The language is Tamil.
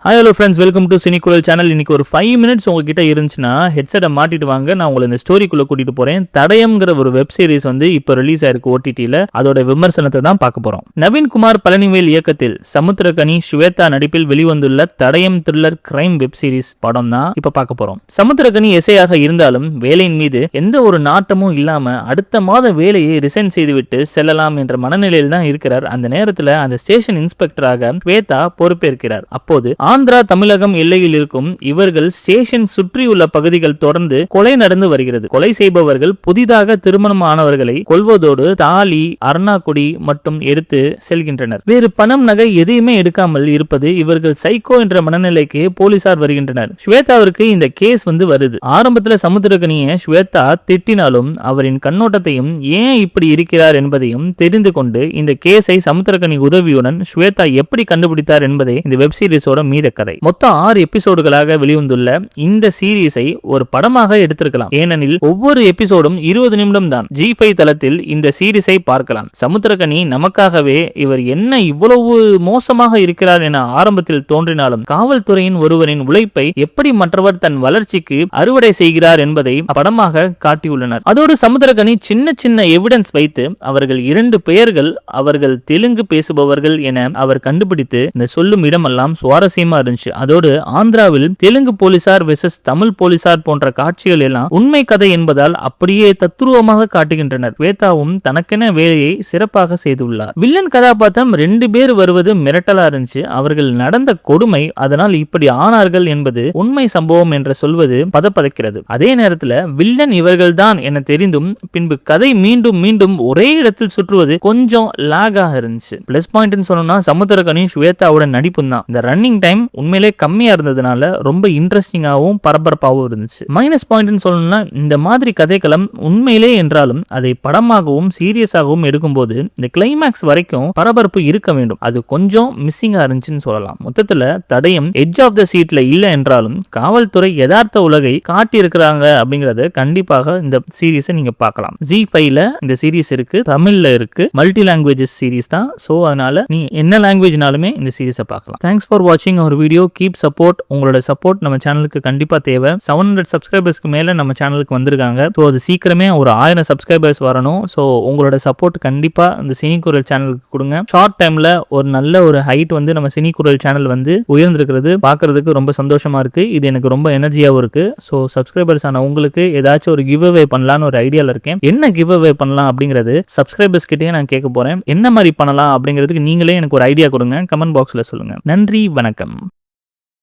Hi hello friends, welcome to Cinikural channel. இன்னைக்கு ஒரு 5 மினிட்ஸ் உங்ககிட்ட இருந்துச்சுன்னா ஹெட்செட்டை மாட்டிட்டு வாங்க. நான் உங்களை இந்த ஸ்டோரிக்குள்ள கூட்டிட்டு போறேன். தடயம்ங்கிற ஒரு வெப் சீரிஸ் இப்போ ரிலீஸ் ஆயிருக்கு ஓடிடியில். அதோட விமர்சனத்தை தான் பார்க்க போறோம். நவீன்குமார் பழனிவேல் இயக்கத்தில் சமுத்திரகனி ஸ்வேதா நடிப்பில் வெளிவந்துள்ள தடயம் த்ரில்லர் கிரைம் வெப் சீரிஸ் படம் தான் இப்ப பார்க்க போறோம். சமுத்திரகனி எஸ்ஐயாக இருந்தாலும் வேலையின் மீது எந்த ஒரு நாட்டமும் இல்லாம அடுத்த மாத வேலையை ரிசைன் செய்துவிட்டு செல்லலாம் என்ற மனநிலையில் தான் இருக்கிறார். அந்த நேரத்தில் அந்த ஸ்டேஷன் இன்ஸ்பெக்டராக ஸ்வேதா பொறுப்பேற்கிறார். அப்போது ஆந்திரா தமிழகம் எல்லையில் இருக்கும் இவர்கள் ஸ்டேஷன் சுற்றியுள்ள பகுதிகள் தொடர்ந்து கொலை நடந்து வருகிறது. கொலை செய்பவர்கள் புதிதாக திருமணமானவர்களை கொல்வதோடு தாலி, அர்ணாக்குடி மட்டும் எடுத்து செல்கின்றனர். வேறு பணம், நகை எதையுமே எடுக்காமல் இருப்பது இவர்கள் சைக்கோ என்ற மனநிலைக்கு போலீசார் வருகின்றனர். ஸ்வேதாவிற்கு இந்த கேஸ் வருது. ஆரம்பத்தில் சமுத்திரகனியை ஸ்வேதா திட்டினாலும் அவரின் கண்ணோட்டத்தையும் ஏன் இப்படி இருக்கிறார் என்பதையும் தெரிந்து கொண்டு இந்த கேஸை சமுத்திரகனி உதவியுடன் ஸ்வேதா எப்படி கண்டுபிடித்தார் என்பதை இந்த வெப் சீரிஸோட மீத கதை. மொத்தம் 6 எபிசோடுகளாக வெளிவந்துள்ள இந்த சீரிஸை ஒரு படமாக எடுத்திருக்கலாம். ஏனெனில் ஒவ்வொரு எபிசோடும் 20 நிமிடம் தான். G5 தளத்தில் இந்த சீரிஸை பார்க்கலாம். சமுத்திரகனி நமக்காகவே இவர் என்ன இவ்வளவு மோசமாக இருக்கிறார் என ஆரம்பத்தில் தோன்றினாலும் காவல்துறையின் ஒருவரின் உழைப்பை எப்படி மற்றவர் தன் வளர்ச்சிக்கு அறுவடை செய்கிறார் என்பதை படமாக காட்டியுள்ளனர். அதோடு சமுத்திரகனி சின்ன சின்ன எவிடன்ஸ் வைத்து அவர்கள் 2 பெயர்கள் அவர்கள் தெலுங்கு பேசுபவர்கள் என அவர் கண்டுபிடித்து இந்த சொல்லும் இடமெல்லாம் சுவாரஸ்யமா இருந்துச்சு. அதோடு ஆந்திராவில் தெலுங்கு போலீசார் வெர்சஸ் தமிழ் போலீசார் போன்ற காட்சிகள் எல்லாம் உண்மை கதை என்பதால் அப்படியே தத்துருவமாக காட்டுகின்றனர். ஸ்வேதாவும் தனக்கென வேலையை சிறப்பாக செய்துள்ளார். வில்லன் கதாபாத்திரம் 2 பேர் வருவது மிரட்டலா இருந்துச்சு. அவர்கள் நடந்த கொடுமை, அதனால் இப்படி ஆனார்கள் என்பது உண்மை சம்பவம் என்று சொல்வது பதப்பதைக்கிறது. அதே நேரத்தில் வில்லன் இவர்கள் தான் என தெரிந்தும் பின்பு கதை மீண்டும் மீண்டும் ஒரே இடத்தில் சுற்றுவது கொஞ்சம் லாகாக இருந்துச்சு. பிளஸ் பாயிண்ட் சொல்லணும்னா சமுத்திரகனி ஸ்வேதாவோட நடிப்பு தான். இந்த ரன்னிங் டைம் உண்மையிலே கம்மியா இருந்ததுனால ரொம்ப இன்ட்ரெஸ்டிங்காகவும் பரபரப்பாகவும் இருந்துச்சு. மைனஸ் பாயிண்ட் சொல்லணும்னா இந்த மாதிரி கதைக்களம் உண்மையிலே என்றாலும் அதை படமாகவும் சீரியஸாகவும் எடுக்கும்போது இந்த கிளைமேக்ஸ் வரைக்கும் பரபரப்பு இருக்க வேண்டும். அது கொஞ்சம் மிஸ்ஸிங்கா இருந்துச்சுன்னு சொல்லலாம். மொத்தத்துல தடயம் எட்ஜ் ஆஃப் த சீட்ல இல்ல என்றாலும் காவல்துறை யதார்த்த உலகை காட்டி இருக்கிறாங்க அப்படிங்கறத கண்டிப்பாக இந்த சீரிஸை நீங்க பார்க்கலாம். G5ல இந்த சீரிஸ் இருக்கு, தமிழ்ல இருக்கு, மல்டி லாங்குவேஜஸ் சீரிஸ் தான். சோ அதனால நீ என்ன லாங்குவேஜ்னாலுமே இந்த சீரிஸை பார்க்கலாம். தேங்க்ஸ் ஃபார் வாட்சிங் அவர் வீடியோ. Keep support. உங்களோட சப்போர்ட் நம்ம சேனலுக்கு கண்டிப்பா தேவை. 700 சப்ஸ்கிரைபர்ஸ்க்கு மேல நம்ம சேனலுக்கு வந்திருக்காங்க. ஸோ அது சீக்கிரமே ஒரு 1000 சப்ஸ்கிரைபர்ஸ் வரணும். ஸோ உங்களோட சப்போர்ட் கண்டிப்பா இந்த சினிகுரல் சேனலுக்கு கொடுங்க. ஷார்ட் டைம்ல ஒரு நல்ல ஒரு ஹைட் நம்ம சினிகுரல் சேனல் உயர்ந்திருக்கிறது பார்க்கறதுக்கு ரொம்ப சந்தோஷமா இருக்கு. இது எனக்கு ரொம்ப எனர்ஜியாவும் இருக்கு. ஸோ சப்ஸ்கிரைபர்ஸ் ஆன உங்களுக்கு ஏதாச்சும் ஒரு கிவ் அவே பண்ணலாம்னு ஒரு ஐடியால இருக்கேன். என்ன கிவ் அவே பண்ணலாம் அப்படிங்கிறது சப்ஸ்கிரைபர்ஸ் கிட்டே நான் கேட்க போறேன். என்ன மாதிரி பண்ணலாம் அப்படிங்கிறதுக்கு நீங்களே எனக்கு ஒரு ஐடியா கொடுங்க. கமெண்ட் பாக்ஸ்ல சொல்லுங்க. நன்றி, வணக்கம்.